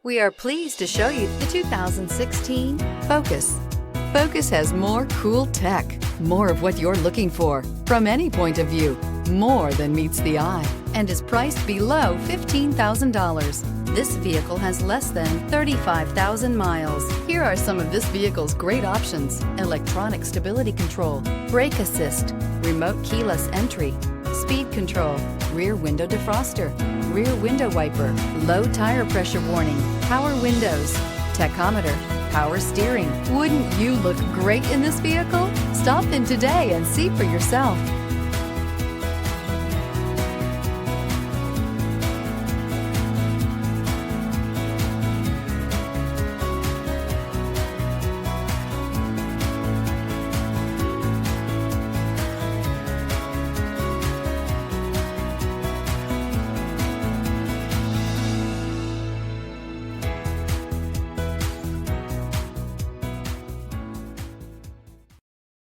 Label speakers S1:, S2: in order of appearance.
S1: We are pleased to show you the 2016 Focus. Focus has more cool tech, more of what you're looking for. From any point of view, more than meets the eye, and is priced below $15,000. This vehicle has less than 35,000 miles. Here are some of this vehicle's great options: electronic stability control, brake assist, remote keyless entry, speed control, rear window defroster, rear window wiper, low tire pressure warning, power windows, tachometer, power steering. Wouldn't you look great in this vehicle? Stop in today and see for yourself.